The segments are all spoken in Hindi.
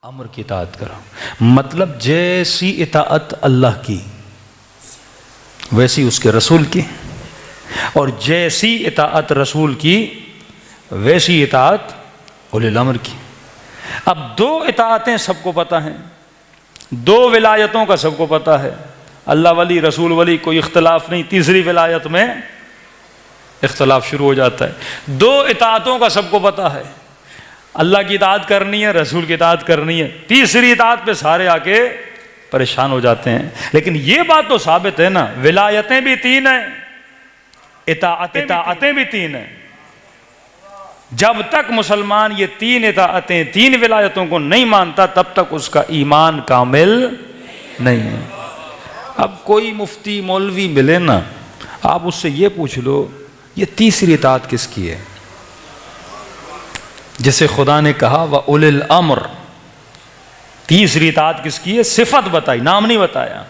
अमर की इताअत करो, मतलब जैसी इताअत अल्लाह की वैसी उसके रसूल की, और जैसी इताअत रसूल की वैसी इताअत उलिल अम्र की। अब दो इताअतें सबको पता हैं, दो विलायतों का सबको पता है, अल्लाह वली रसूल वली कोई इख्तलाफ नहीं, तीसरी विलायत में इख्तलाफ शुरू हो जाता है। दो इताअतों का सबको पता है, अल्लाह की इताअत करनी है, रसूल की इताअत करनी है, तीसरी इताअत पे सारे आके परेशान हो जाते हैं। लेकिन ये बात तो साबित है ना, विलायतें भी तीन हैं, इताअतें भी तीन हैं। जब तक मुसलमान ये तीन इताअतें तीन विलायतों को नहीं मानता तब तक उसका ईमान कामिल नहीं है। अब कोई मुफ्ती मौलवी मिले ना, आप उससे ये पूछ लो ये तीसरी इताअत किसकी है, जिसे खुदा ने कहा व उलिल अम्र, तीसरी इताअत किसकी है, सिफत बताई, नाम नहीं बताया।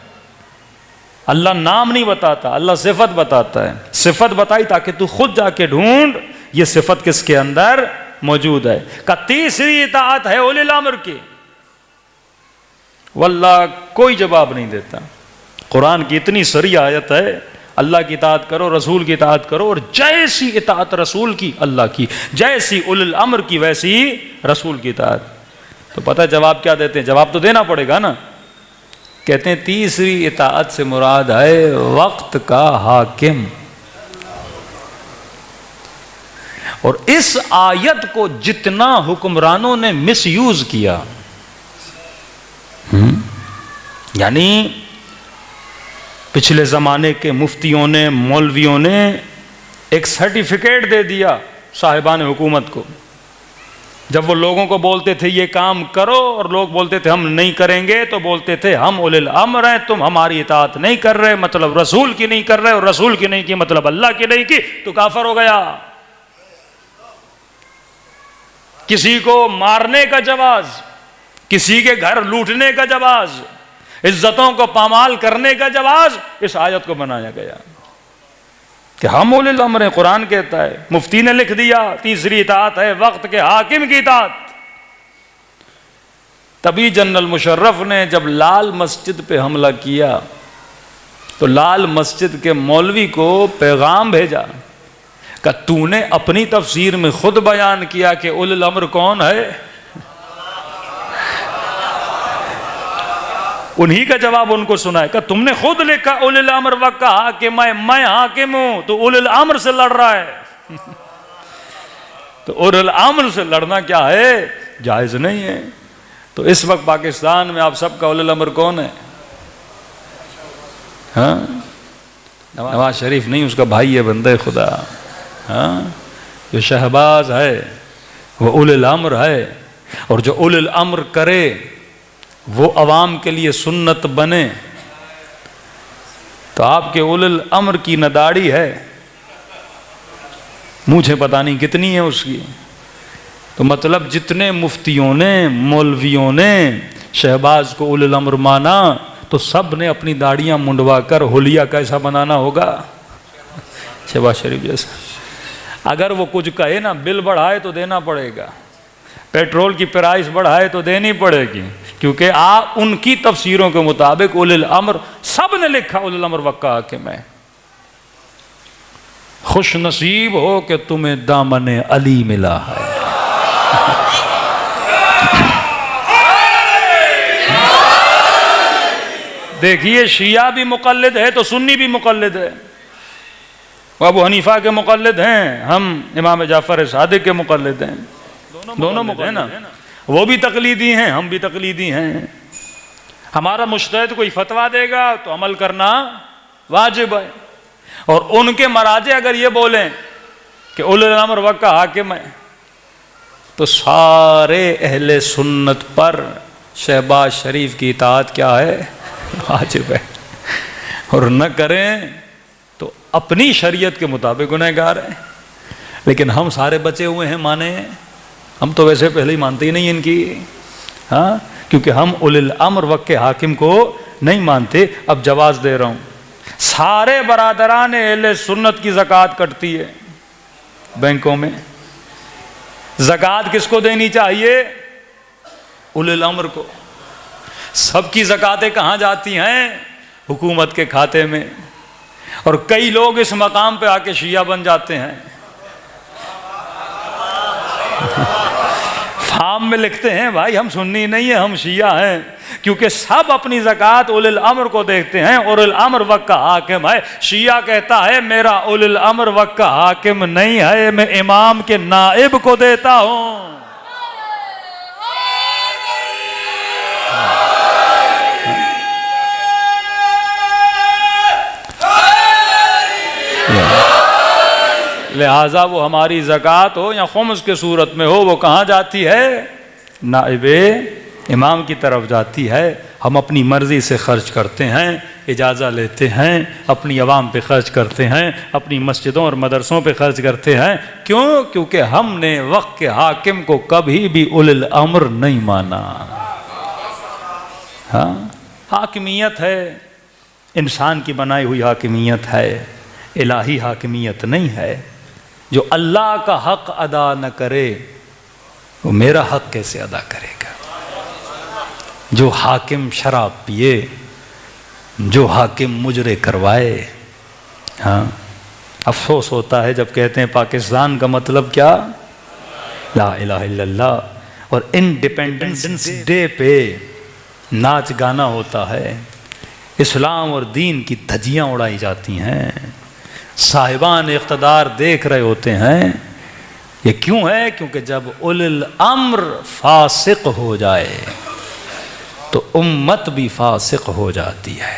अल्लाह नाम नहीं बताता, अल्लाह सिफत बताता है। सिफत बताई ताकि तू खुद जाके ढूंढ ये सिफत किसके अंदर मौजूद है। का तीसरी इताअत है उलिल अम्र की। वल्लाह कोई जवाब नहीं देता। कुरान की इतनी सरी आयत है, अल्लाह की इताअत करो, रसूल की इताअत करो, और जैसी इताअत रसूल की अल्लाह की, जैसी उलिल अम्र की वैसी रसूल की इताअत। तो पता है जवाब क्या देते हैं, जवाब तो देना पड़ेगा ना। कहते हैं तीसरी इताअत से मुराद है वक्त का हाकिम। और इस आयत को जितना हुक्मरानों ने मिसयूज किया, यानी पिछले ज़माने के मुफ्तियों ने, मौलवियों ने एक सर्टिफिकेट दे दिया साहिबान हुकूमत को। जब वो लोगों को बोलते थे ये काम करो और लोग बोलते थे हम नहीं करेंगे, तो बोलते थे हम उलिल अम्र हैं, तुम हमारी इताअत नहीं कर रहे, मतलब रसूल की नहीं कर रहे, और रसूल की नहीं की मतलब अल्लाह की नहीं की, तो काफिर हो गया। किसी को मारने का जवाज, किसी के घर लूटने का जवाज, इज्जतों को पामाल करने का जवाज इस आयत को बनाया गया कि हम उलिल अम्र हैं। कुरान कहता है, मुफ्ती ने लिख दिया तीसरी इताअत है वक्त के हाकिम की इताअत। तभी जनरल मुशर्रफ ने जब लाल मस्जिद पे हमला किया तो लाल मस्जिद के मौलवी को पैगाम भेजा कि तूने अपनी तफसीर में खुद बयान किया कि उलिल अम्र कौन है। उन्हीं का जवाब उनको सुनाए कि तुमने खुद लिखा उलिल अम्र व कहा कि मैं हाकिम हूं, तो उलिल अम्र से लड़ रहा है। तो उलिल अम्र से लड़ना क्या है, जायज नहीं है। तो इस वक्त पाकिस्तान में आप सबका उलिल अम्र कौन है? हाँ, नवाज शरीफ नहीं, उसका भाई है बंदे खुदा। हाँ, जो शहबाज है वो उलिल अम्र है, और जो उलिल अम्र करे वो अवाम के लिए सुन्नत बने। तो आपके उलिल अम्र की न दाढ़ी है, मुझे पता नहीं कितनी है उसकी। तो मतलब जितने मुफ्तियों ने, मौलवियों ने शहबाज को उलिल अम्र माना, तो सब ने अपनी दाढ़ियां मुंडवा कर हुलिया कैसा बनाना होगा, शहबाज शरीफ जैसा। अगर वो कुछ कहे ना, बिल बढ़ाए तो देना पड़ेगा, पेट्रोल की प्राइस बढ़ाए तो देनी पड़ेगी, क्योंकि आप उनकी तफसीरों के मुताबिक उलिल अम्र, सब ने लिखा उलिल अम्र वक्का कि मैं खुश नसीब हो कि तुम्हें दामने अली मिला है। देखिए शिया भी मुकल्लिद है तो सुन्नी भी मुकल्लिद है। अबू हनीफा के मुकल्लिद हैं, हम इमाम जाफर सादिक के मुकल्लिद हैं, दोनों मुकल्लिद हैं ना। वो भी तकलीदी हैं, हम भी तकलीदी हैं। हमारा मुज्तहिद कोई फतवा देगा तो अमल करना वाजिब है, और उनके मराजे अगर ये बोलें कि उलिल अम्र वक्का हाकिम है, तो सारे अहले सुन्नत पर शहबाज शरीफ की इताअत क्या है, वाजिब है। और न करें तो अपनी शरीयत के मुताबिक गुनहगार हैं। लेकिन हम सारे बचे हुए हैं माने, हम तो वैसे पहले ही मानते ही नहीं इनकी। हाँ, क्योंकि हम उलिल अम्र वक्त के हाकिम को नहीं मानते। अब जवाब दे रहा हूं, सारे बरादरान अहले सुन्नत की ज़कात कटती है बैंकों में। ज़कात किसको देनी चाहिए? उलिल अम्र को। सबकी ज़कातें कहाँ जाती हैं? हुकूमत के खाते में। और कई लोग इस मकाम पे आके शिया बन जाते हैं। फार्म में लिखते हैं भाई हम सुन्नी नहीं है, हम शिया हैं, क्योंकि सब अपनी ज़कात उलिल अम्र को देखते हैं। उलिल अम्र वक्त का हाकिम है। शिया कहता है मेरा उलिल अम्र वक्त का हाकिम नहीं है, मैं इमाम के नाइब को देता हूं। लिहाजा वो हमारी ज़कात हो या खुम्स के सूरत में हो, वो कहाँ जाती है? नाइबे इमाम की तरफ जाती है। हम अपनी मर्ज़ी से खर्च करते हैं, इजाज़ा लेते हैं, अपनी अवाम पे खर्च करते हैं, अपनी मस्जिदों और मदरसों पे खर्च करते हैं। क्यों? क्योंकि हमने वक्त के हाकिम को कभी भी उलिल अम्र नहीं माना। हाँ, हाकिमियत है, इंसान की बनाई हुई हाकिमियत है, इलाही हाकिमियत नहीं है। जो अल्लाह का हक अदा न करे वो मेरा हक कैसे अदा करेगा? जो हाकिम शराब पिए, जो हाकिम मुजरे करवाए। हाँ, अफसोस होता है जब कहते हैं पाकिस्तान का मतलब क्या? ला इलाहा इल्लल्लाह। और इंडिपेंडेंस डे पे नाच गाना होता है, इस्लाम और दीन की धज्जियाँ उड़ाई जाती हैं, साहिबान इख्तदार देख रहे होते हैं। ये क्यों है? क्योंकि जब उलिल अम्र फासिक हो जाए तो उम्मत भी फासिक हो जाती है।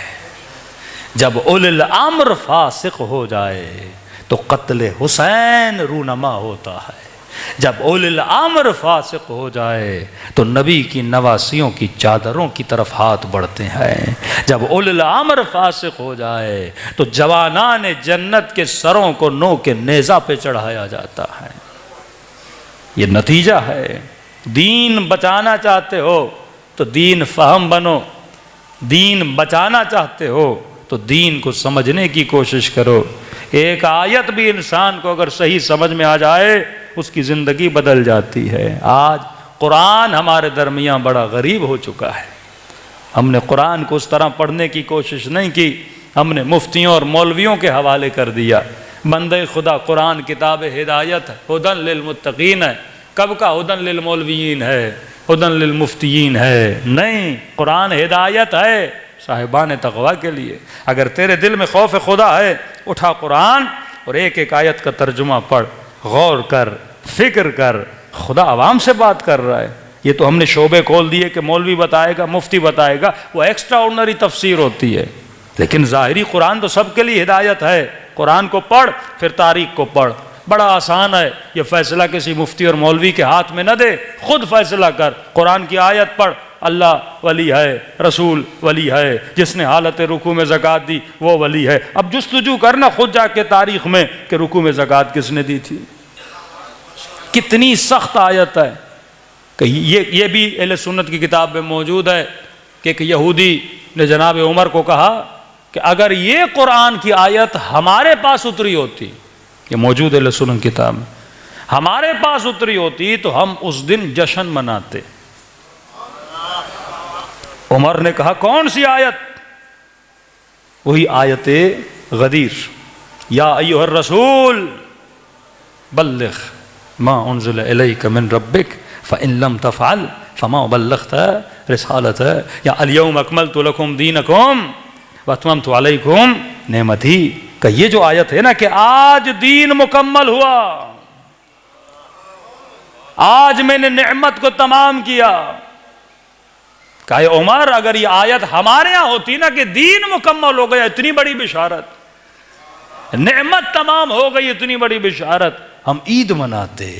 जब उलिल अम्र फासिक हो जाए तो कत्ल हुसैन रूनमा होता है। जब उलिल अम्र फासिक हो जाए तो नबी की नवासियों की चादरों की तरफ हाथ बढ़ते हैं। जब उलिल अम्र फासिक हो जाए तो जवानान जन्नत के सरों को नो के नेज़ा पे चढ़ाया जाता है। ये नतीजा है। दीन बचाना चाहते हो तो दीन फहम बनो, दीन बचाना चाहते हो तो दीन को समझने की कोशिश करो। एक आयत भी इंसान को अगर सही समझ में आ जाए उसकी ज़िंदगी बदल जाती है। आज कुरान हमारे दरमियाँ बड़ा गरीब हो चुका है। हमने कुरान को उस तरह पढ़ने की कोशिश नहीं की, हमने मुफ्तियों और मौलवियों के हवाले कर दिया। बंदे खुदा कुरान किताब हिदायत है, हुदन लिल मुत्तकीन है। कब का हुदन लिल मौलवीन है, हुदन लिल मुफ्तियीन है? नहीं, कुरान हिदायत है साहिबान तक़वा के लिए। अगर तेरे दिल में खौफ खुदा है, उठा कुरान और एक एक आयत का तर्जुमा पढ़, गौर कर, फिक्र कर। खुदा आवाम से बात कर रहा है। ये तो हमने शोबे खोल दिए कि मौलवी बताएगा, मुफ्ती बताएगा, वो एक्स्ट्रा ऑर्डिनरी तफसीर होती है। लेकिन ज़ाहिरी कुरान तो सबके लिए हिदायत है। कुरान को पढ़, फिर तारीख को पढ़। बड़ा आसान है। ये फैसला किसी मुफ्ती और मौलवी के हाथ में न दे, खुद फैसला कर। कुरान की आयत पढ़, अल्लाह वली है, रसूल वली है, जिसने हालत रुकू में ज़कात दी वो वली है। अब जुस्तजू करना खुद जाके तारीख में कि रुकू में ज़कात किसने दी थी। कितनी सख्त आयत है कि ये भी अहले सुन्नत की किताब में मौजूद है कि एक यहूदी ने जनाब उमर को कहा कि अगर ये कुरान की आयत हमारे पास उतरी होती, ये मौजूद है अहले सुन्नत किताब में, हमारे पास उतरी होती तो हम उस दिन जश्न मनाते। उमर ने कहा कौन सी आयत? वही आयत गदीर, या अय्युहर रसूल बल्लिग मा उन्ज़िला इलैका मिन रब्बिक फ़इन लम तफ़अल फ़मा बल्लग़ता रिसालतह या अल-यौम अकमलतु लकुम दीनकुम व अतममतु अलैकुम नेमती। का ये जो आयत है ना कि आज दीन मुकम्मल हुआ, आज मैंने नेमत को तमाम किया। कहे उमर अगर ये आयत हमारे यहाँ होती ना कि दीन मुकम्मल हो गया, इतनी बड़ी बिशारत, नेमत तमाम हो गई, इतनी बड़ी बिशारत, हम ईद मनाते।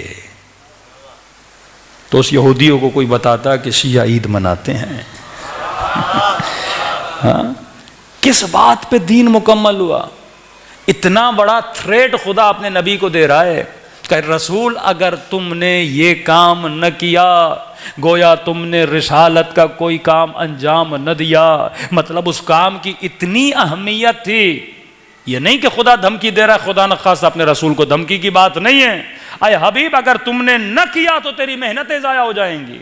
तो उस यहूदियों को कोई बताता कि शिया ईद मनाते हैं। हाँ? किस बात पे दीन मुकम्मल हुआ? इतना बड़ा थ्रेट खुदा अपने नबी को दे रहा है कि रसूल अगर तुमने ये काम न किया, गोया तुमने रिसालत का कोई काम अंजाम न दिया। मतलब उस काम की इतनी अहमियत थी। ये नहीं कि खुदा धमकी दे रहा है, खुदा न खास अपने रसूल को धमकी की बात नहीं है। अय हबीब अगर तुमने न किया तो तेरी मेहनतें ज़ाया हो जाएंगी।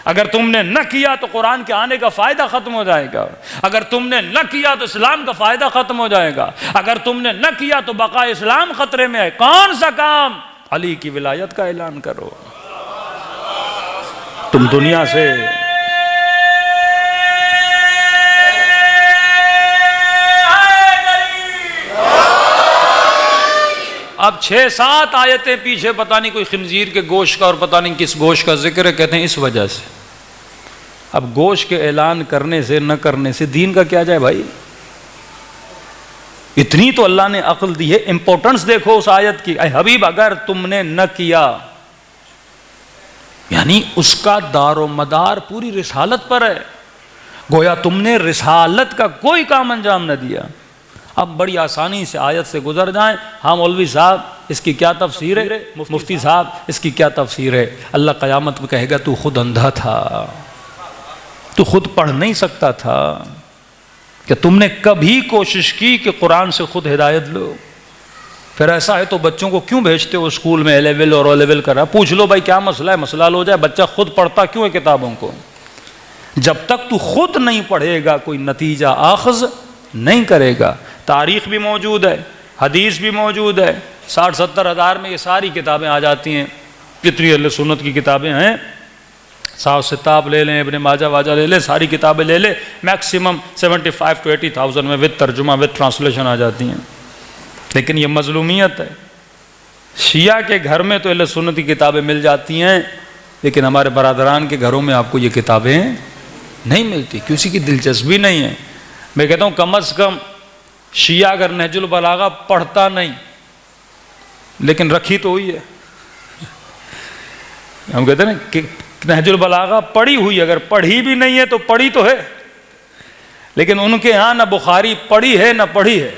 अगर तुमने न किया तो कुरान के आने का फ़ायदा ख़त्म हो जाएगा, अगर तुमने न किया तो इस्लाम का फ़ायदा ख़त्म हो जाएगा, अगर तुमने न किया तो बका इस्लाम ख़तरे में है। कौन सा काम? अली की विलायत का ऐलान करो। तुम दुनिया से अब 6-7 आयतें पीछे पता नहीं कोई खिंजीर के गोश्त का और पता नहीं किस गोश्त का जिक्र है, कहते हैं इस वजह से। अब गोश्त के ऐलान करने से न करने से दीन का क्या जाए भाई? इतनी तो अल्लाह ने अक्ल दी है। इंपॉर्टेंस देखो उस आयत की। ऐ हबीब अगर तुमने न किया, यानी उसका दारो मदार पूरी रिसालत पर है। गोया तुमने रिसालत का कोई काम अंजाम न दिया। अब बड़ी आसानी से आयत से गुजर जाएं। हाँ मौलवी साहब इसकी क्या तफसीर है, मुफ्ती साहब इसकी क्या तफसीर है? अल्लाह क़यामत में कहेगा तू खुद अंधा था, तू खुद पढ़ नहीं सकता था, क्या तुमने कभी कोशिश की कि कुरान से खुद हिदायत लो? फिर ऐसा है तो बच्चों को क्यों भेजते हो स्कूल में? ए लेवल और ओ लेवल करा, पूछ लो भाई क्या मसला है, मसला हो जाए। बच्चा खुद पढ़ता क्यों है किताबों को? जब तक तू खुद नहीं पढ़ेगा कोई नतीजा आखज नहीं करेगा। तारीख भी मौजूद है, हदीस भी मौजूद है। 60-70 हज़ार में ये सारी किताबें आ जाती हैं, जितनी अहले सुन्नत की किताबें हैं। साफ सिताब ले लें, इब्ने माजा वाजा ले लें, सारी किताबें ले लें, मैक्सिमम 75 to 80,000 में विद तर्जुमा विद ट्रांसलेशन आ जाती हैं। लेकिन ये मजलूमियत है। शिया के घर में तो अहले सुन्नत की किताबें मिल जाती हैं, लेकिन हमारे बरादरान के घरों में आपको ये किताबें नहीं मिलती, किसी की दिलचस्पी नहीं है। मैं कहता हूँ कम अज़ कम शिया अगर नहजुल बलागा पढ़ता नहीं लेकिन रखी तो हुई है। हम कहते हैं ना कि नहजुल बलागा पढ़ी हुई, अगर पढ़ी भी नहीं है तो पढ़ी तो है। लेकिन उनके यहाँ ना बुखारी पढ़ी है ना पढ़ी है,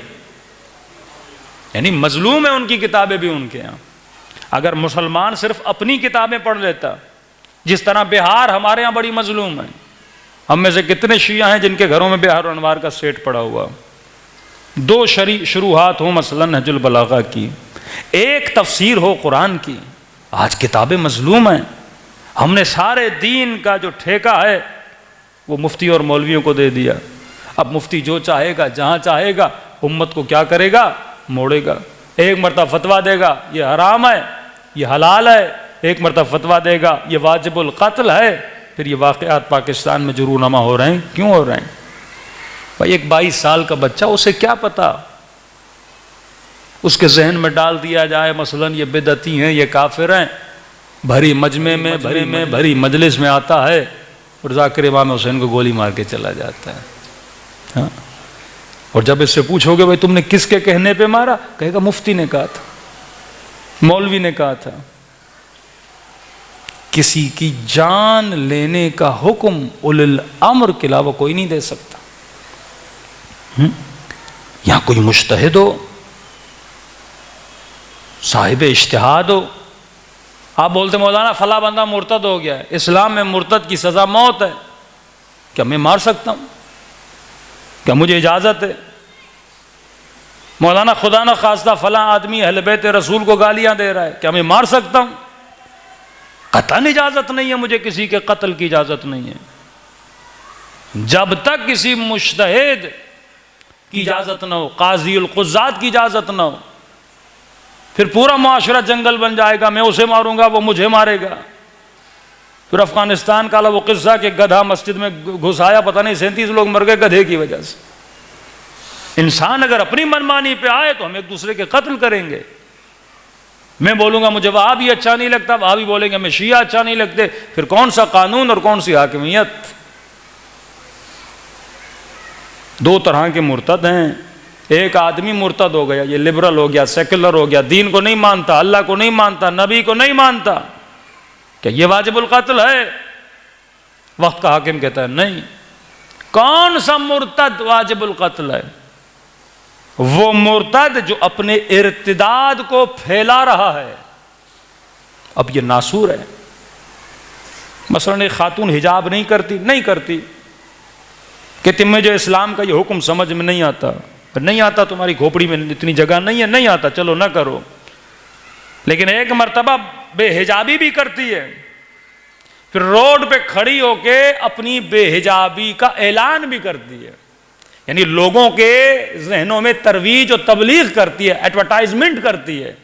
यानी मजलूम है उनकी किताबें भी उनके यहाँ। अगर मुसलमान सिर्फ अपनी किताबें पढ़ लेता, जिस तरह बिहार हमारे यहाँ बड़ी मजलूम है। हम में से कितने शिया हैं जिनके घरों में बिहार अनवार का सेट पड़ा हुआ? 2 शुरुआत हो मसलन नहजुल बलागा की, एक तफसीर हो कुरान की। आज किताबें मजलूम हैं। हमने सारे दीन का जो ठेका है वो मुफ्ती और मौलवियों को दे दिया। अब मुफ्ती जो चाहेगा जहाँ चाहेगा उम्मत को क्या करेगा? मोड़ेगा। एक मरतबा फतवा देगा ये हराम है, ये हलाल है, एक मरतबा फतवा देगा ये वाजिबुल कत्ल है। फिर ये वाक़यात पाकिस्तान में जुरूनमा हो रहे हैं। क्यों हो रहे हैं भाई? एक 22 साल का बच्चा, उसे क्या पता? उसके जहन में डाल दिया जाए मसलन ये बिदअती हैं, ये काफिर हैं। भरी मजमे में भरी मजलिस में आता है और ज़ाकिर इमाम हुसैन को गोली मार के चला जाता है। हाँ? और जब इससे पूछोगे भाई तुमने किसके कहने पे मारा, कहेगा मुफ्ती ने कहा था, मौलवी ने कहा था। किसी की जान लेने का हुक्म उलिल अम्र के अलावा कोई नहीं दे सकता। यहां कोई मुज्तहिद हो, साहिब इज्तिहाद हो, आप बोलते मौलाना फला बंदा मुर्तद हो गया है, इस्लाम में मुर्तद की सजा मौत है, क्या मैं मार सकता हूं? क्या मुझे इजाजत है? मौलाना खुदा न खास्ता फला आदमी अहले बैत रसूल को गालियां दे रहा है, क्या मैं मार सकता हूं? कतन इजाजत नहीं है, मुझे किसी के कत्ल की इजाजत नहीं है। जब तक किसी मुज्तहिद की इजाजत ना हो, काज़ीउल क़ुज़्ज़ात की इजाजत ना हो, फिर पूरा मुआशरा जंगल बन जाएगा। मैं उसे मारूंगा, वो मुझे मारेगा। फिर अफगानिस्तान का वो किस्सा कि गधा मस्जिद में घुसाया, पता नहीं 37 लोग मर गए गधे की वजह से। इंसान अगर अपनी मनमानी पे आए तो हम एक दूसरे के कत्ल करेंगे। मैं बोलूंगा मुझे वहां भी अच्छा नहीं लगता, वहां भी बोलेंगे मैं शिया अच्छा नहीं लगते। फिर कौन सा कानून और कौन सी हाकिमियत? 2 तरह के मुर्तद हैं। एक आदमी मुर्तद हो गया, ये लिबरल हो गया, सेकुलर हो गया, दीन को नहीं मानता, अल्लाह को नहीं मानता, नबी को नहीं मानता। क्या ये वाजिबुल कत्ल है? वक्त का हाकिम कहता है नहीं। कौन सा मुर्तद वाजिबुल कत्ल है? वो मुर्तद जो अपने इर्तिदाद को फैला रहा है। अब ये नासूर है। मसलन एक खातून हिजाब नहीं करती कहती मुझे इस्लाम का ये हुक्म समझ में नहीं आता। नहीं आता, तुम्हारी खोपड़ी में इतनी जगह नहीं है, नहीं आता, चलो ना करो। लेकिन एक मर्तबा बेहिजाबी भी करती है, फिर रोड पे खड़ी होके अपनी बेहिजाबी का ऐलान भी करती है, यानी लोगों के जहनों में तरवीज और तबलीग करती है, एडवर्टाइजमेंट करती है।